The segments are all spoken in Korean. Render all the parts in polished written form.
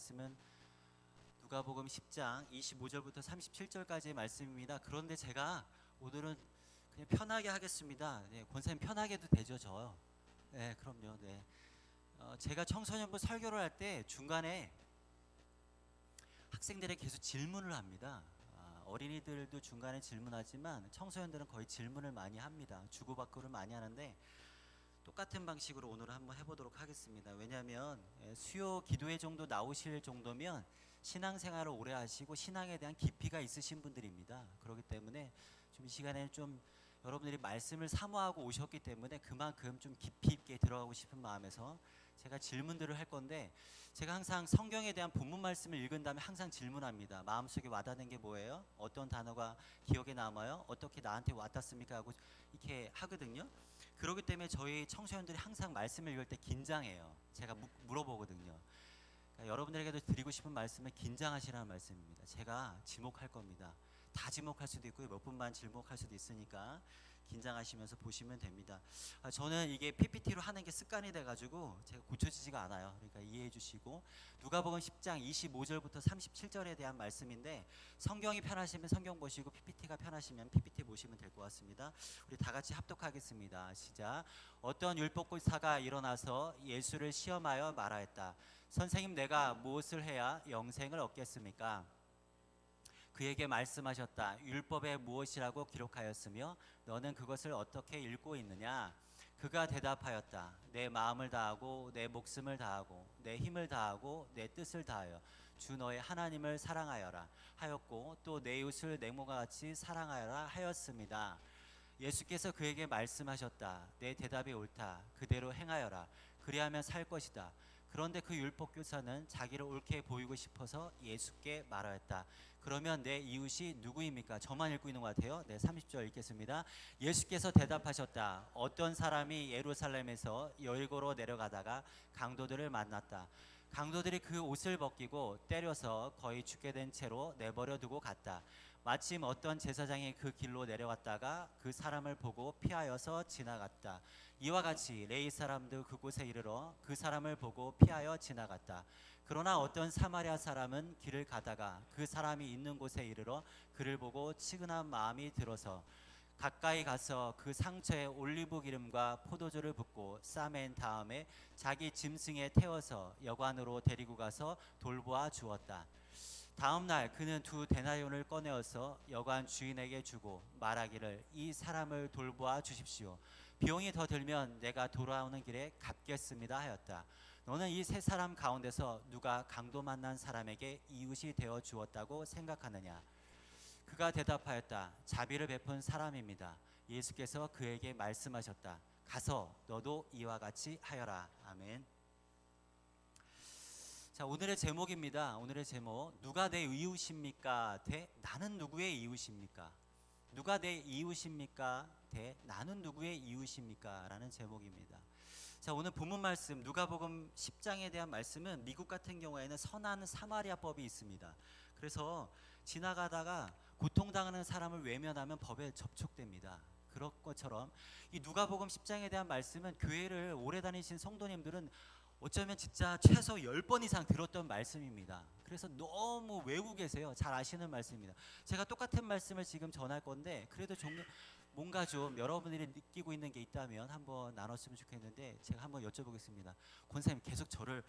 말씀은 누가복음 10장 25절부터 37절까지의 말씀입니다. 그런데 제가 오늘은 그냥 편하게 하겠습니다. 네, 권사님 편하게 해도 되죠, 저? 네, 그럼요. 네. 제가 청소년부 설교를 할 때 중간에 학생들에게 계속 질문을 합니다. 어린이들도 중간에 질문하지만 청소년들은 거의 질문을 많이 합니다. 주고받고를 많이 하는데 똑같은 방식으로 오늘 한번 해보도록 하겠습니다. 왜냐하면 수요 기도회 정도 나오실 정도면 신앙생활을 오래 하시고 신앙에 대한 깊이가 있으신 분들입니다. 그렇기 때문에 좀 이 시간에는 좀 여러분들이 말씀을 사모하고 오셨기 때문에 그만큼 좀 깊이 있게 들어가고 싶은 마음에서 제가 질문들을 할 건데, 제가 항상 성경에 대한 본문 말씀을 읽은 다음에 항상 질문합니다. 마음속에 와닿는 게 뭐예요? 어떤 단어가 기억에 남아요? 어떻게 나한테 와닿습니까? 하고 이렇게 하거든요. 그렇기 때문에 저희 청소년들이 항상 말씀을 읽을 때 긴장해요. 제가 물어보거든요. 그러니까 여러분들에게도 드리고 싶은 말씀은 긴장하시라는 말씀입니다. 제가 지목할 겁니다. 다 지목할 수도 있고요, 몇 분만 지목할 수도 있으니까 긴장하시면서 보시면 됩니다. 저는 이게 PPT로 하는 게 습관이 돼가지고 제가 고쳐지지가 않아요. 그러니까 이해해 주시고, 누가복음 10장 25절부터 37절에 대한 말씀인데, 성경이 편하시면 성경 보시고 PPT가 편하시면 PPT 보시면 될 것 같습니다. 우리 다 같이 합독하겠습니다. 시작. 어떤 율법교사가 일어나서 예수를 시험하여 말하였다. 선생님, 내가 무엇을 해야 영생을 얻겠습니까? 그에게 말씀하셨다. 율법에 무엇이라고 기록하였으며 너는 그것을 어떻게 읽고 있느냐? 그가 대답하였다. 내 마음을 다하고 내 목숨을 다하고 내 힘을 다하고 내 뜻을 다하여 주 너의 하나님을 사랑하여라 하였고, 또 내 이웃을 내 몸과 같이 사랑하여라 하였습니다. 예수께서 그에게 말씀하셨다. 내 대답이 옳다. 그대로 행하여라. 그리하면 살 것이다. 그런데 그 율법교사는 자기를 옳게 보이고 싶어서 예수께 말하였다. 그러면 내 이웃이 누구입니까? 저만 읽고 있는 것 같아요. 네, 30절 읽겠습니다. 예수께서 대답하셨다. 어떤 사람이 예루살렘에서 여리고로 내려가다가 강도들을 만났다. 강도들이 그 옷을 벗기고 때려서 거의 죽게 된 채로 내버려 두고 갔다. 마침 어떤 제사장이 그 길로 내려왔다가 그 사람을 보고 피하여서 지나갔다. 이와 같이 레위 사람도 그곳에 이르러 그 사람을 보고 피하여 지나갔다. 그러나 어떤 사마리아 사람은 길을 가다가 그 사람이 있는 곳에 이르러 그를 보고 치근한 마음이 들어서 가까이 가서 그 상처에 올리브 기름과 포도주를 붓고 싸맨 다음에 자기 짐승에 태워서 여관으로 데리고 가서 돌보아 주었다. 다음 날 그는 2데나리온을 꺼내어서 여관 주인에게 주고 말하기를, 이 사람을 돌보아 주십시오. 비용이 더 들면 내가 돌아오는 길에 갚겠습니다 하였다. 너는 이 세 사람 가운데서 누가 강도 만난 사람에게 이웃이 되어 주었다고 생각하느냐? 그가 대답하였다. 자비를 베푼 사람입니다. 예수께서 그에게 말씀하셨다. 가서 너도 이와 같이 하여라. 아멘. 자, 오늘의 제목입니다. 오늘의 제목, 누가 내 이웃입니까? 대 나는 누구의 이웃입니까? 누가 내 이웃입니까? 대 나는 누구의 이웃입니까? 라는 제목입니다. 자, 오늘 본문 말씀 누가복음 10장에 대한 말씀은 미국 같은 경우에는 선한 사마리아법이 있습니다. 그래서 지나가다가 고통당하는 사람을 외면하면 법에 접촉됩니다. 그런 것처럼 이 누가복음 10장에 대한 말씀은 교회를 오래 다니신 성도님들은 어쩌면 진짜 최소 10번 이상 들었던 말씀입니다. 그래서 너무 외우고 계세요. 잘 아시는 말씀입니다. 제가 똑같은 말씀을 지금 전할 건데 그래도 뭔가 좀 여러분들이 느끼고 있는 게 있다면 한번 나눴으면 좋겠는데, 제가 한번 여쭤보겠습니다. 권사님 계속 저를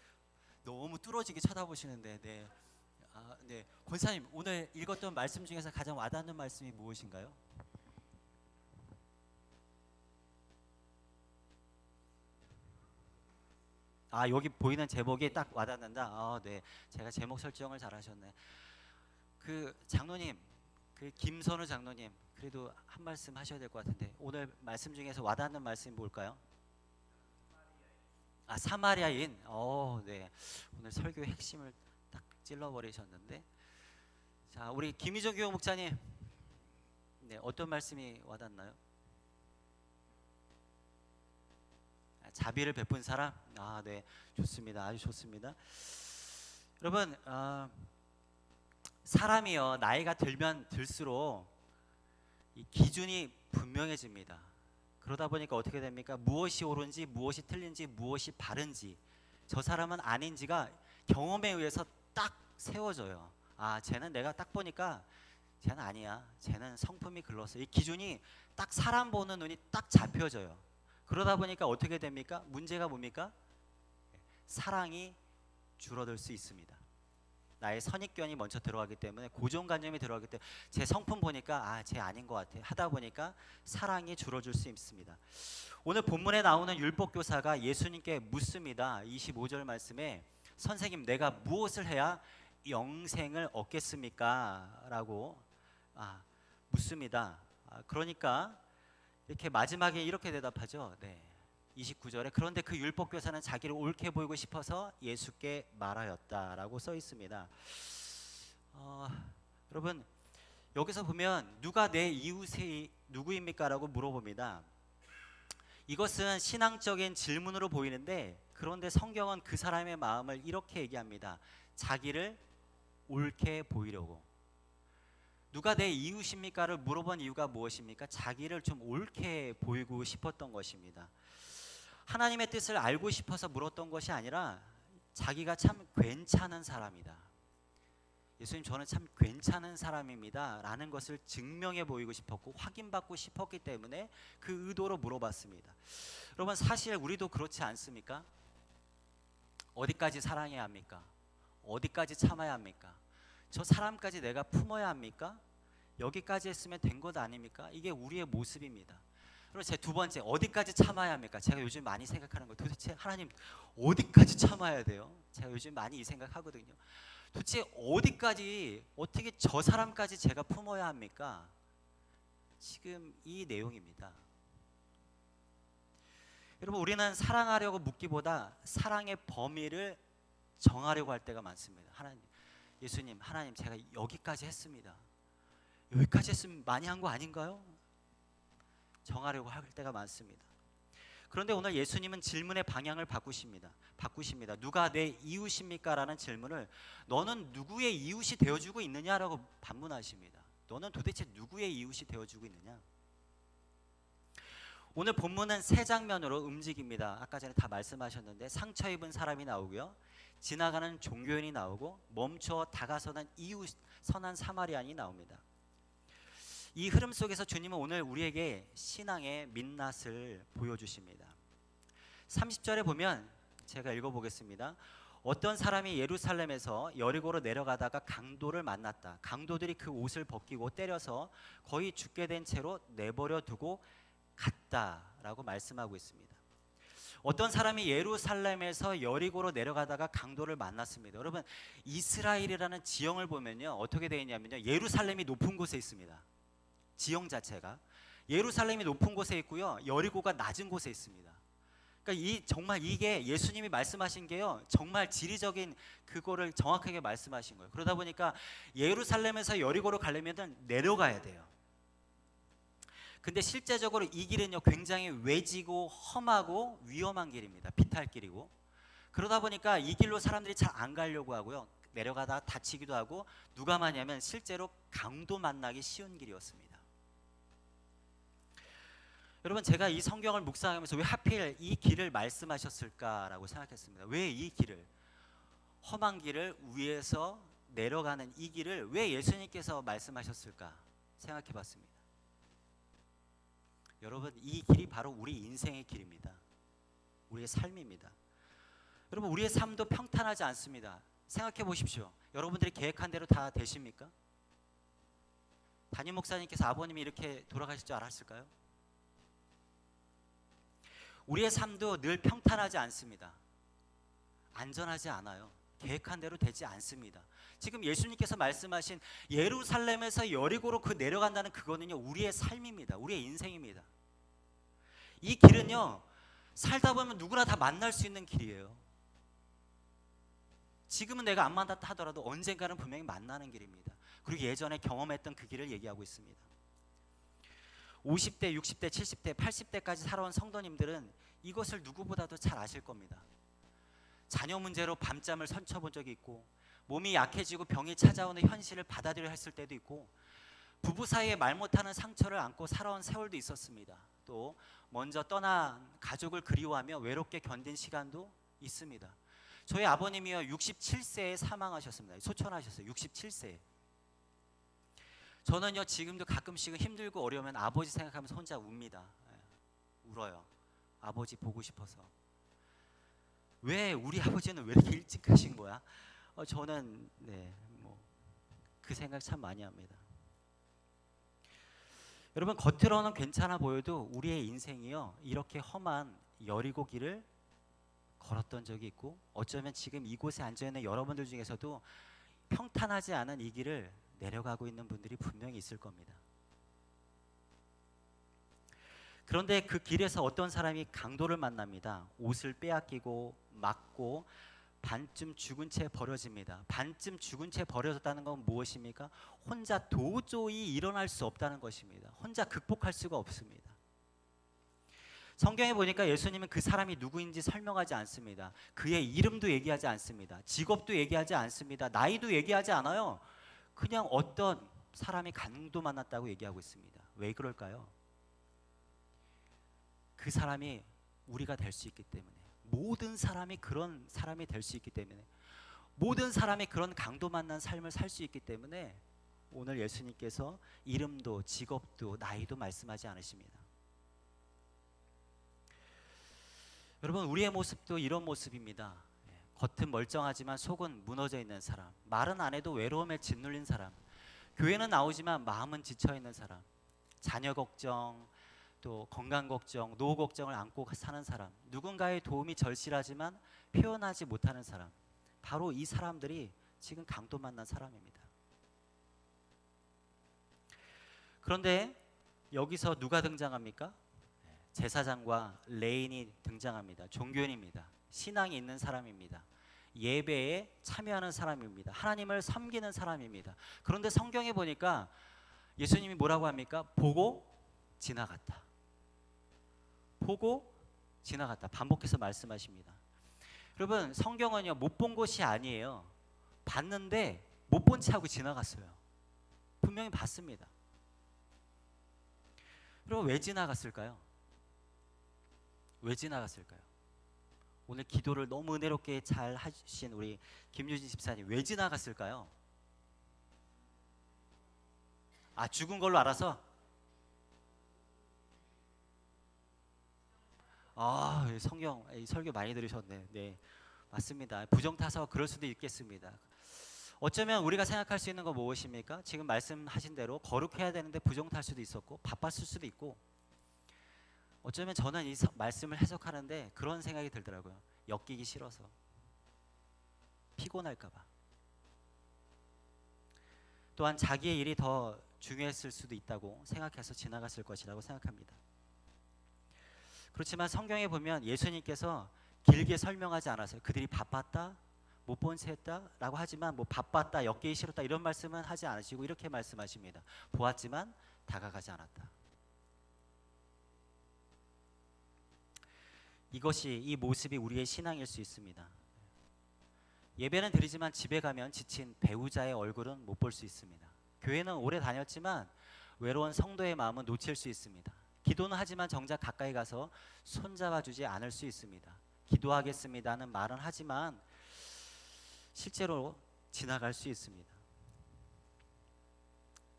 너무 뚫어지게 쳐다보시는데, 네. 네. 권사님, 오늘 읽었던 말씀 중에서 가장 와닿는 말씀이 무엇인가요? 여기 보이는 제목이 딱 와닿는다. 네. 제가 제목 설정을 잘 하셨네. 그 장로님, 그 김선우 장로님, 그래도 한 말씀 하셔야 될 것 같은데, 오늘 말씀 중에서 와닿는 말씀이 뭘까요? 사마리아인. 네. 오늘 설교의 핵심을 딱 찔러버리셨는데, 자, 우리 김희정 교육 목사님, 네, 어떤 말씀이 와닿나요? 자비를 베푼 사람. 네, 좋습니다. 아주 좋습니다. 여러분, 사람이요, 나이가 들면 들수록 이 기준이 분명해집니다. 그러다 보니까 어떻게 됩니까? 무엇이 옳은지, 무엇이 틀린지, 무엇이 바른지, 저 사람은 아닌지가 경험에 의해서 딱 세워져요. 아, 쟤는 내가 딱 보니까 쟤는 아니야. 쟤는 성품이 글렀어. 이 기준이 딱 사람 보는 눈이 딱 잡혀져요. 그러다 보니까 어떻게 됩니까? 문제가 뭡니까? 사랑이 줄어들 수 있습니다. 나의 선입견이 먼저 들어가기 때문에, 고정관념이 들어가기 때문에 제 성품 보니까 아, 쟤 아닌 것 같아 하다 보니까 사랑이 줄어들 수 있습니다. 오늘 본문에 나오는 율법교사가 예수님께 묻습니다. 25절 말씀에 선생님, 내가 무엇을 해야 영생을 얻겠습니까? 라고 묻습니다. 그러니까 이렇게 마지막에 이렇게 대답하죠. 29절에 그런데 그 율법교사는 자기를 옳게 보이고 싶어서 예수께 말하였다라고 써 있습니다. 여러분, 여기서 보면 누가 내 이웃이 누구입니까? 라고 물어봅니다. 이것은 신앙적인 질문으로 보이는데, 그런데 성경은 그 사람의 마음을 이렇게 얘기합니다. 자기를 옳게 보이려고. 누가 내 이웃입니까를 물어본 이유가 무엇입니까? 자기를 좀 옳게 보이고 싶었던 것입니다. 하나님의 뜻을 알고 싶어서 물었던 것이 아니라 자기가 참 괜찮은 사람이다. 예수님, 저는 참 괜찮은 사람입니다 라는 것을 증명해 보이고 싶었고 확인받고 싶었기 때문에 그 의도로 물어봤습니다. 여러분, 사실 우리도 그렇지 않습니까? 어디까지 사랑해야 합니까? 어디까지 참아야 합니까? 저 사람까지 내가 품어야 합니까? 여기까지 했으면 된 것 아닙니까? 이게 우리의 모습입니다. 그리고 제 두 번째, 어디까지 참아야 합니까? 제가 요즘 많이 생각하는 거, 도대체 하나님 어디까지 참아야 돼요? 제가 요즘 많이 이 생각하거든요. 도대체 어디까지, 어떻게 저 사람까지 제가 품어야 합니까? 지금 이 내용입니다. 여러분, 우리는 사랑하려고 묻기보다 사랑의 범위를 정하려고 할 때가 많습니다. 하나님, 예수님, 하나님, 제가 여기까지 했습니다. 여기까지 했으면 많이 한 거 아닌가요? 정하려고 할 때가 많습니다. 그런데 오늘 예수님은 질문의 방향을 바꾸십니다. 누가 내 이웃입니까? 라는 질문을 너는 누구의 이웃이 되어주고 있느냐라고 반문하십니다. 너는 도대체 누구의 이웃이 되어주고 있느냐? 오늘 본문은 세 장면으로 움직입니다. 아까 전에 다 말씀하셨는데, 상처 입은 사람이 나오고요, 지나가는 종교인이 나오고, 멈춰 다가서는 이웃 선한 사마리안이 나옵니다. 이 흐름 속에서 주님은 오늘 우리에게 신앙의 민낯을 보여주십니다. 30절에 보면, 제가 읽어보겠습니다. 어떤 사람이 예루살렘에서 여리고로 내려가다가 강도를 만났다. 강도들이 그 옷을 벗기고 때려서 거의 죽게 된 채로 내버려 두고 갔다라고 말씀하고 있습니다. 어떤 사람이 예루살렘에서 여리고로 내려가다가 강도를 만났습니다. 여러분, 이스라엘이라는 지형을 보면요, 어떻게 되어 있냐면요, 예루살렘이 높은 곳에 있습니다. 지형 자체가 예루살렘이 높은 곳에 있고요, 여리고가 낮은 곳에 있습니다. 그러니까 정말 이게 예수님이 말씀하신 게요, 정말 지리적인 그거를 정확하게 말씀하신 거예요. 그러다 보니까 예루살렘에서 여리고로 가려면 내려가야 돼요. 근데 실제적으로 이 길은요, 굉장히 외지고 험하고 위험한 길입니다. 비탈길이고. 그러다 보니까 이 길로 사람들이 잘 안 가려고 하고요, 내려가다가 다치기도 하고, 누가 많냐면 실제로 강도 만나기 쉬운 길이었습니다. 여러분, 제가 이 성경을 묵상하면서 왜 하필 이 길을 말씀하셨을까라고 생각했습니다. 왜 이 길을, 험한 길을 위에서 내려가는 이 길을 왜 예수님께서 말씀하셨을까 생각해 봤습니다. 여러분, 이 길이 바로 우리 인생의 길입니다. 우리의 삶입니다. 여러분, 우리의 삶도 평탄하지 않습니다. 생각해 보십시오. 여러분들이 계획한 대로 다 되십니까? 담임 목사님께서 아버님이 이렇게 돌아가실 줄 알았을까요? 우리의 삶도 늘 평탄하지 않습니다. 안전하지 않아요. 계획한 대로 되지 않습니다. 지금 예수님께서 말씀하신 예루살렘에서 여리고로 그 내려간다는 그거는요, 우리의 삶입니다. 우리의 인생입니다. 이 길은요, 살다 보면 누구나 다 만날 수 있는 길이에요. 지금은 내가 안 만났다 하더라도 언젠가는 분명히 만나는 길입니다. 그리고 예전에 경험했던 그 길을 얘기하고 있습니다. 50대, 60대, 70대, 80대까지 살아온 성도님들은 이것을 누구보다도 잘 아실 겁니다. 자녀 문제로 밤잠을 설쳐본 적이 있고, 몸이 약해지고 병이 찾아오는 현실을 받아들여야 했을 때도 있고, 부부 사이에 말 못하는 상처를 안고 살아온 세월도 있었습니다. 또 먼저 떠난 가족을 그리워하며 외롭게 견딘 시간도 있습니다. 저희 아버님이요 67세에 사망하셨습니다. 소천하셨어요. 67세에. 저는요 지금도 가끔씩은 힘들고 어려우면 아버지 생각하면서 혼자 웁니다. 울어요. 아버지 보고 싶어서. 왜 우리 아버지는 왜 이렇게 일찍 가신 거야? 저는 그 생각 참 많이 합니다. 여러분, 겉으로는 괜찮아 보여도 우리의 인생이요 이렇게 험한 여리고 길을 걸었던 적이 있고, 어쩌면 지금 이곳에 앉아있는 여러분들 중에서도 평탄하지 않은 이 길을 내려가고 있는 분들이 분명히 있을 겁니다. 그런데 그 길에서 어떤 사람이 강도를 만납니다. 옷을 빼앗기고 맞고 반쯤 죽은 채 버려집니다. 반쯤 죽은 채 버려졌다는 건 무엇입니까? 혼자 도저히 일어날 수 없다는 것입니다. 혼자 극복할 수가 없습니다. 성경에 보니까 예수님은 그 사람이 누구인지 설명하지 않습니다. 그의 이름도 얘기하지 않습니다. 직업도 얘기하지 않습니다. 나이도 얘기하지 않아요. 그냥 어떤 사람이 강도 만났다고 얘기하고 있습니다. 왜 그럴까요? 그 사람이 우리가 될 수 있기 때문에, 모든 사람이 그런 사람이 될 수 있기 때문에, 모든 사람이 그런 강도 만난 삶을 살 수 있기 때문에 오늘 예수님께서 이름도 직업도 나이도 말씀하지 않으십니다. 여러분, 우리의 모습도 이런 모습입니다. 겉은 멀쩡하지만 속은 무너져 있는 사람, 말은 안 해도 외로움에 짓눌린 사람, 교회는 나오지만 마음은 지쳐있는 사람, 자녀 걱정, 또 건강 걱정, 노후 걱정을 안고 사는 사람, 누군가의 도움이 절실하지만 표현하지 못하는 사람, 바로 이 사람들이 지금 강도 만난 사람입니다. 그런데 여기서 누가 등장합니까? 제사장과 레인이 등장합니다. 종교인입니다. 신앙이 있는 사람입니다. 예배에 참여하는 사람입니다. 하나님을 섬기는 사람입니다. 그런데 성경에 보니까 예수님이 뭐라고 합니까? 보고 지나갔다. 보고 지나갔다. 반복해서 말씀하십니다. 여러분, 성경은요 못 본 것이 아니에요. 봤는데 못 본 채 하고 지나갔어요. 분명히 봤습니다. 여러분, 왜 지나갔을까요? 왜 지나갔을까요? 오늘 기도를 너무 은혜롭게 잘 하신 우리 김유진 집사님, 왜 지나갔을까요? 죽은 걸로 알아서? 성경 설교 많이 들으셨네. 네, 맞습니다. 부정타서 그럴 수도 있겠습니다. 어쩌면 우리가 생각할 수 있는 건 무엇입니까? 지금 말씀하신 대로 거룩해야 되는데 부정탈 수도 있었고, 바빴을 수도 있고, 어쩌면 저는 이 말씀을 해석하는데 그런 생각이 들더라고요. 엮이기 싫어서, 피곤할까 봐, 또한 자기의 일이 더 중요했을 수도 있다고 생각해서 지나갔을 것이라고 생각합니다. 그렇지만 성경에 보면 예수님께서 길게 설명하지 않았어요. 그들이 바빴다, 못 본 채 했다 라고 하지만 바빴다, 엮이기 싫었다 이런 말씀은 하지 않으시고 이렇게 말씀하십니다. 보았지만 다가가지 않았다. 이 모습이 우리의 신앙일 수 있습니다. 예배는 드리지만 집에 가면 지친 배우자의 얼굴은 못 볼 수 있습니다. 교회는 오래 다녔지만 외로운 성도의 마음은 놓칠 수 있습니다. 기도는 하지만 정작 가까이 가서 손잡아주지 않을 수 있습니다. 기도하겠습니다는 말은 하지만 실제로 지나갈 수 있습니다.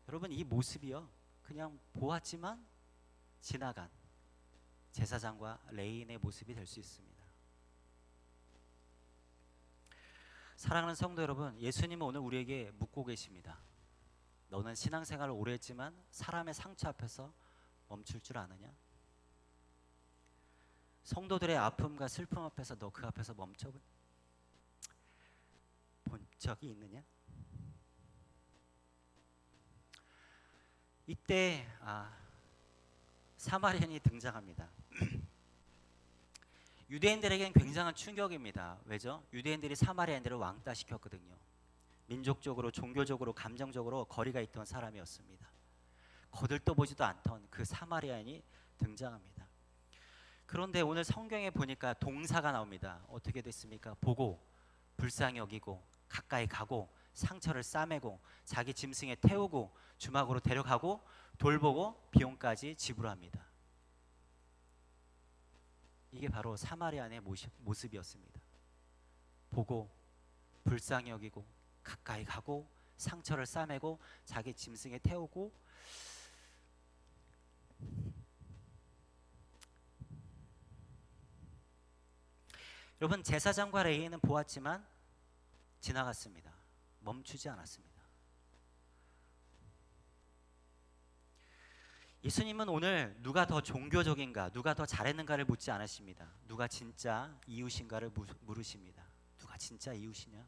여러분, 이 모습이요 그냥 보았지만 지나간 제사장과 레인의 모습이 될 수 있습니다. 사랑하는 성도 여러분, 예수님은 오늘 우리에게 묻고 계십니다. 너는 신앙생활을 오래 했지만 사람의 상처 앞에서 멈출 줄 아느냐? 성도들의 아픔과 슬픔 앞에서 너 그 앞에서 멈춰 본 적이 있느냐? 이때 사마리안이 등장합니다. 유대인들에게는 굉장한 충격입니다. 왜죠? 유대인들이 사마리아인들을 왕따시켰거든요. 민족적으로, 종교적으로, 감정적으로 거리가 있던 사람이었습니다. 거들떠보지도 않던 그 사마리아인이 등장합니다. 그런데 오늘 성경에 보니까 동사가 나옵니다. 어떻게 됐습니까? 보고, 불쌍히 여기고, 가까이 가고, 상처를 싸매고, 자기 짐승에 태우고, 주막으로 데려가고, 돌보고, 비용까지 지불합니다. 이게 바로 사마리아인의 모습이었습니다. 보고 불쌍히 여기고 가까이 가고 상처를 싸매고 자기 짐승에 태우고, 여러분 제사장과 레위인은 보았지만 지나갔습니다. 멈추지 않았습니다. 예수님은 오늘 누가 더 종교적인가, 누가 더 잘했는가를 묻지 않으십니다. 누가 진짜 이웃인가를 물으십니다. 누가 진짜 이웃이냐?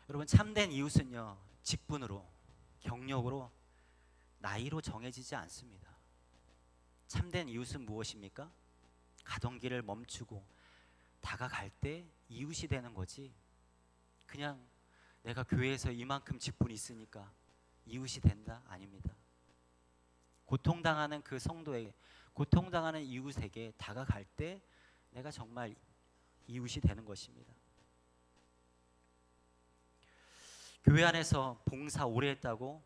여러분 참된 이웃은요, 직분으로, 경력으로, 나이로 정해지지 않습니다. 참된 이웃은 무엇입니까? 가던 길을 멈추고 다가갈 때 이웃이 되는 거지, 그냥 내가 교회에서 이만큼 직분이 있으니까 이웃이 된다? 아닙니다. 고통당하는 그 성도에게, 고통당하는 이웃에게 다가갈 때 내가 정말 이웃이 되는 것입니다. 교회 안에서 봉사 오래 했다고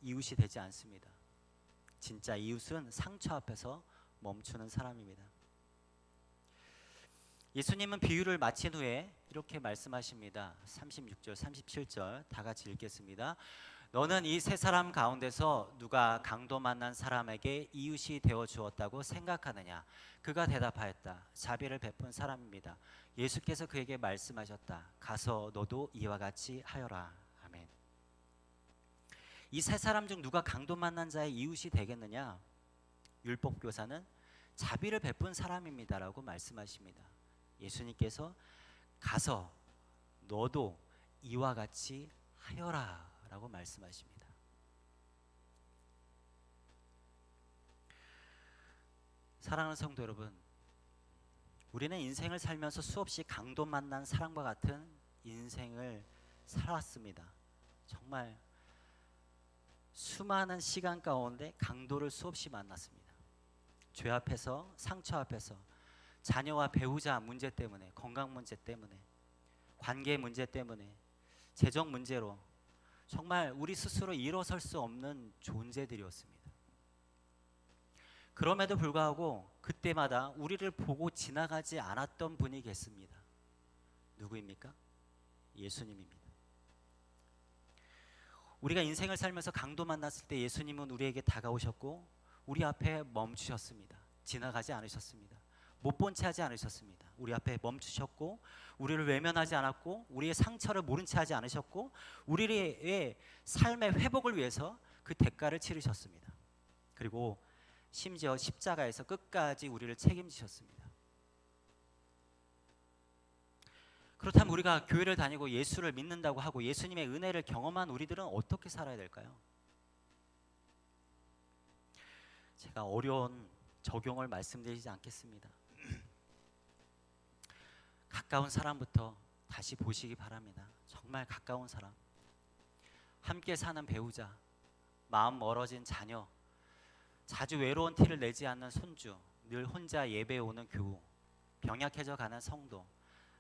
이웃이 되지 않습니다. 진짜 이웃은 상처 앞에서 멈추는 사람입니다. 예수님은 비유를 마친 후에 이렇게 말씀하십니다. 36절, 37절 다 같이 읽겠습니다. 너는 이 세 사람 가운데서 누가 강도 만난 사람에게 이웃이 되어 주었다고 생각하느냐? 그가 대답하였다. 자비를 베푼 사람입니다. 예수께서 그에게 말씀하셨다. 가서 너도 이와 같이 하여라. 아멘. 이 세 사람 중 누가 강도 만난 자의 이웃이 되겠느냐? 율법교사는 자비를 베푼 사람입니다라고 말씀하십니다. 예수님께서 가서 너도 이와 같이 하여라 라고 말씀하십니다. 사랑하는 성도 여러분, 우리는 인생을 살면서 수없이 강도 만난 사람과 같은 인생을 살았습니다. 정말 수많은 시간 가운데 강도를 수없이 만났습니다. 죄 앞에서, 상처 앞에서, 자녀와 배우자 문제 때문에, 건강 문제 때문에, 관계 문제 때문에, 재정 문제로 정말 우리 스스로 일어설 수 없는 존재들이었습니다. 그럼에도 불구하고 그때마다 우리를 보고 지나가지 않았던 분이 계십니다. 누구입니까? 예수님입니다. 우리가 인생을 살면서 강도 만났을 때 예수님은 우리에게 다가오셨고 우리 앞에 멈추셨습니다. 지나가지 않으셨습니다. 못 본 채 하지 않으셨습니다. 우리 앞에 멈추셨고 우리를 외면하지 않았고 우리의 상처를 모른 채 하지 않으셨고 우리의 삶의 회복을 위해서 그 대가를 치르셨습니다. 그리고 심지어 십자가에서 끝까지 우리를 책임지셨습니다. 그렇다면 우리가 교회를 다니고 예수를 믿는다고 하고 예수님의 은혜를 경험한 우리들은 어떻게 살아야 될까요? 제가 어려운 적용을 말씀드리지 않겠습니다. 가까운 사람부터 다시 보시기 바랍니다. 정말 가까운 사람, 함께 사는 배우자, 마음 멀어진 자녀, 자주 외로운 티를 내지 않는 손주, 늘 혼자 예배 오는 교우, 병약해져 가는 성도,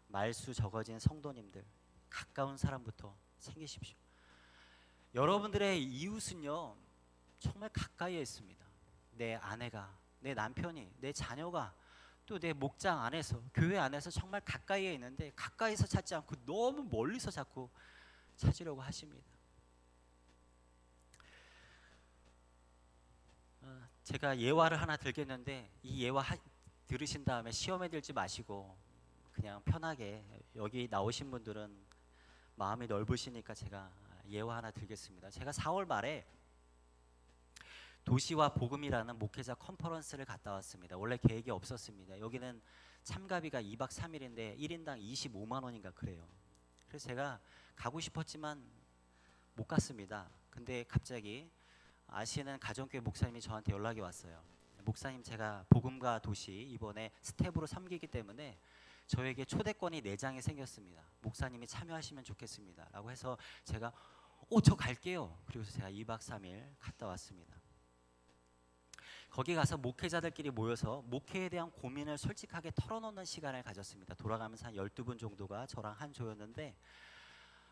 말수 적어진 성도님들, 가까운 사람부터 챙기십시오. 여러분들의 이웃은요 정말 가까이에 있습니다. 내 아내가, 내 남편이, 내 자녀가, 또 내 목장 안에서, 교회 안에서 정말 가까이에 있는데 가까이서 찾지 않고 너무 멀리서 자꾸 찾으려고 하십니다. 제가 예화를 하나 들겠는데 이 예화 들으신 다음에 시험에 들지 마시고 그냥 편하게, 여기 나오신 분들은 마음이 넓으시니까 제가 예화 하나 들겠습니다. 제가 4월 말에 도시와 복음이라는 목회자 컨퍼런스를 갔다 왔습니다. 원래 계획이 없었습니다. 여기는 참가비가 2박 3일인데 1인당 25만 원인가 그래요. 그래서 제가 가고 싶었지만 못 갔습니다. 근데 갑자기 아시는 가정교회 목사님이 저한테 연락이 왔어요. 목사님, 제가 복음과 도시 이번에 스텝으로 섬기기 때문에 저에게 초대권이 4장이 생겼습니다. 목사님이 참여하시면 좋겠습니다 라고 해서 제가 저 갈게요. 그리고 제가 2박 3일 갔다 왔습니다. 거기 가서 목회자들끼리 모여서 목회에 대한 고민을 솔직하게 털어놓는 시간을 가졌습니다. 돌아가면서 한 12분 정도가 저랑 한 조였는데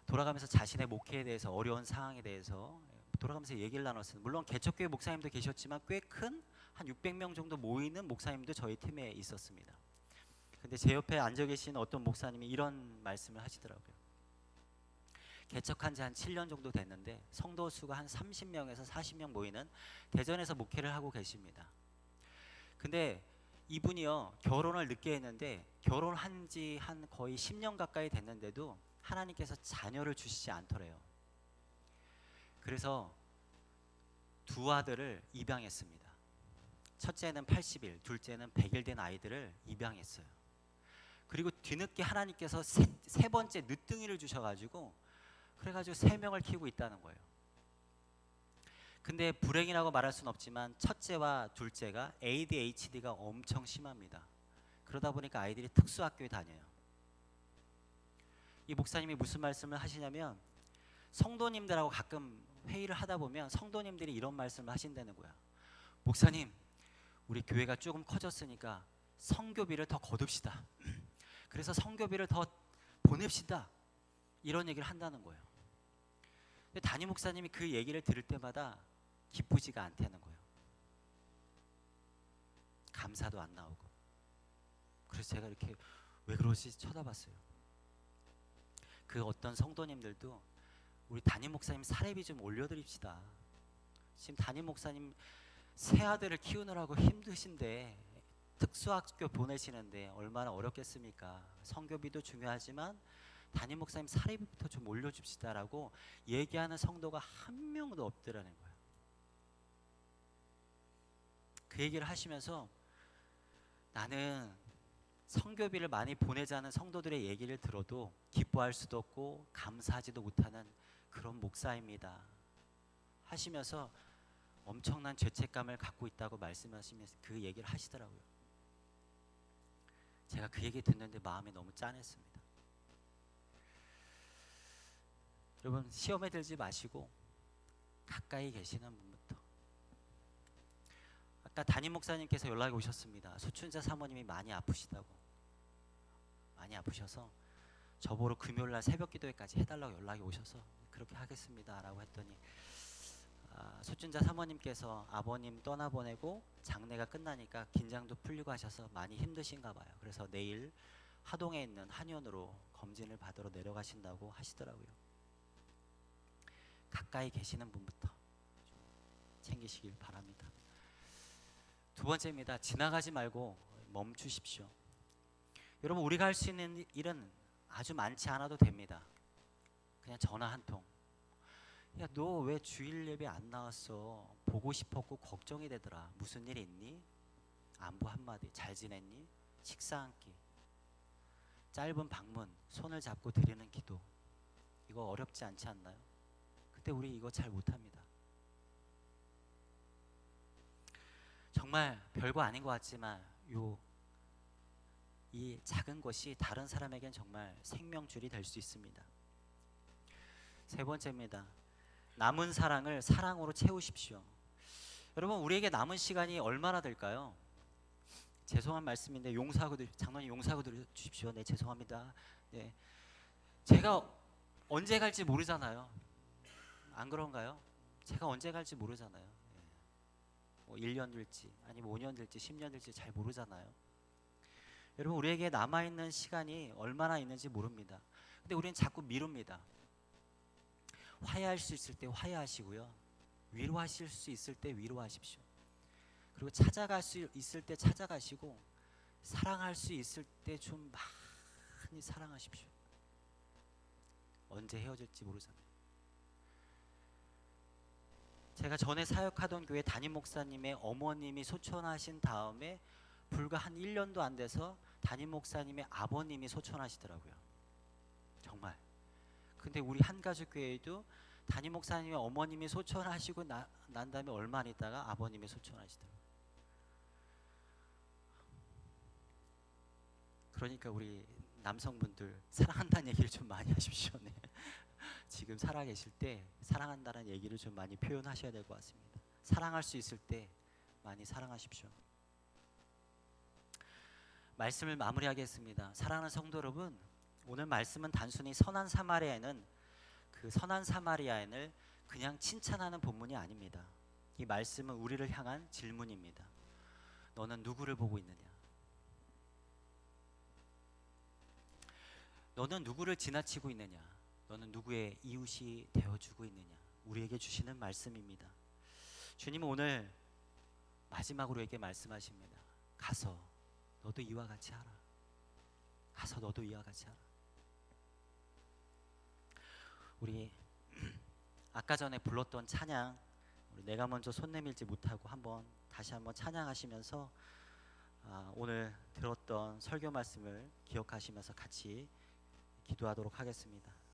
돌아가면서 자신의 목회에 대해서, 어려운 상황에 대해서 돌아가면서 얘기를 나눴습니다. 물론 개척교회 목사님도 계셨지만 꽤 큰 한 600명 정도 모이는 목사님도 저희 팀에 있었습니다. 근데 제 옆에 앉아 계신 어떤 목사님이 이런 말씀을 하시더라고요. 개척한 지 한 7년 정도 됐는데 성도 수가 한 30명에서 40명 모이는 대전에서 목회를 하고 계십니다. 근데 이분이요, 결혼을 늦게 했는데 결혼한 지 한 거의 10년 가까이 됐는데도 하나님께서 자녀를 주시지 않더래요. 그래서 두 아들을 입양했습니다. 첫째는 80일, 둘째는 100일 된 아이들을 입양했어요. 그리고 뒤늦게 하나님께서 세 번째 늦둥이를 주셔가지고 그래가지고 3명을 키우고 있다는 거예요. 근데 불행이라고 말할 수는 없지만 첫째와 둘째가 ADHD가 엄청 심합니다. 그러다 보니까 아이들이 특수학교에 다녀요. 이 목사님이 무슨 말씀을 하시냐면, 성도님들하고 가끔 회의를 하다 보면 성도님들이 이런 말씀을 하신다는 거야. 목사님, 우리 교회가 조금 커졌으니까 선교비를 더 거둡시다. 그래서 선교비를 더 보냅시다. 이런 얘기를 한다는 거예요. 근데 담임 목사님이 그 얘기를 들을 때마다 기쁘지가 않다는 거예요. 감사도 안 나오고. 그래서 제가 이렇게 왜 그러지 쳐다봤어요. 그 어떤 성도님들도 우리 담임 목사님 사례비 좀 올려드립시다. 지금 담임 목사님 새 아들을 키우느라고 힘드신데, 특수학교 보내시는데 얼마나 어렵겠습니까? 선교비도 중요하지만 담임 목사님 사례비부터 좀 올려줍시다라고 얘기하는 성도가 한 명도 없더라는 거예요. 그 얘기를 하시면서 나는 선교비를 많이 보내자는 성도들의 얘기를 들어도 기뻐할 수도 없고 감사하지도 못하는 그런 목사입니다 하시면서 엄청난 죄책감을 갖고 있다고 말씀하시면서 그 얘기를 하시더라고요. 제가 그 얘기 듣는데 마음이 너무 짠했습니다. 여러분, 시험에 들지 마시고 가까이 계시는 분부터. 아까 담임 목사님께서 연락이 오셨습니다. 소춘자 사모님이 많이 아프시다고. 많이 아프셔서 저보러 금요일날 새벽 기도회까지 해달라고 연락이 오셔서 그렇게 하겠습니다 라고 했더니, 소춘자 사모님께서 아버님 떠나보내고 장례가 끝나니까 긴장도 풀리고 하셔서 많이 힘드신가 봐요. 그래서 내일 하동에 있는 한의원으로 검진을 받으러 내려가신다고 하시더라고요. 가까이 계시는 분부터 챙기시길 바랍니다. 두 번째입니다. 지나가지 말고 멈추십시오. 여러분, 우리가 할 수 있는 일은 아주 많지 않아도 됩니다. 그냥 전화 한 통. 야, 너 왜 주일 예배 안 나왔어? 보고 싶었고 걱정이 되더라. 무슨 일 있니? 안부 한마디. 잘 지냈니? 식사 한 끼. 짧은 방문, 손을 잡고 드리는 기도. 이거 어렵지 않지 않나요? 근데 우리 이거 잘 못합니다. 정말 별거 아닌 것 같지만 이 작은 것이 다른 사람에겐 정말 생명줄이 될 수 있습니다. 세 번째입니다. 남은 사랑을 사랑으로 채우십시오. 여러분, 우리에게 남은 시간이 얼마나 될까요? 죄송한 말씀인데 장로님 용서하고 주십시오. 네, 죄송합니다. 네, 제가 언제 갈지 모르잖아요. 안 그런가요? 제가 언제 갈지 모르잖아요. 뭐 1년 될지 아니면 5년 될지 10년 될지 잘 모르잖아요. 여러분, 우리에게 남아있는 시간이 얼마나 있는지 모릅니다. 근데 우리는 자꾸 미룹니다. 화해할 수 있을 때 화해하시고요, 위로하실 수 있을 때 위로하십시오. 그리고 찾아갈 수 있을 때 찾아가시고, 사랑할 수 있을 때 좀 많이 사랑하십시오. 언제 헤어질지 모르잖아요. 제가 전에 사역하던 교회 담임 목사님의 어머님이 소천하신 다음에 불과 한 1년도 안 돼서 담임 목사님의 아버님이 소천하시더라고요. 정말. 근데 우리 한가족교회에도 담임 목사님의 어머님이 소천하시고 난 다음에 얼마 안 있다가 아버님이 소천하시더라고요. 그러니까 우리 남성분들 사랑한다는 얘기를 좀 많이 하십시오. 네. 지금 살아계실 때 사랑한다는 얘기를 좀 많이 표현하셔야 될 것 같습니다. 사랑할 수 있을 때 많이 사랑하십시오. 말씀을 마무리하겠습니다. 사랑하는 성도 여러분, 오늘 말씀은 단순히 선한 사마리아인을 그냥 칭찬하는 본문이 아닙니다. 이 말씀은 우리를 향한 질문입니다. 너는 누구를 보고 있느냐? 너는 누구를 지나치고 있느냐? 너는 누구의 이웃이 되어주고 있느냐? 우리에게 주시는 말씀입니다. 주님은 오늘 마지막으로 에게 말씀하십니다. 가서 너도 이와 같이 하라. 가서 너도 이와 같이 하라. 우리 아까 전에 불렀던 찬양, 우리 내가 먼저 손 내밀지 못하고 다시 한번 찬양하시면서 오늘 들었던 설교 말씀을 기억하시면서 같이 기도하도록 하겠습니다.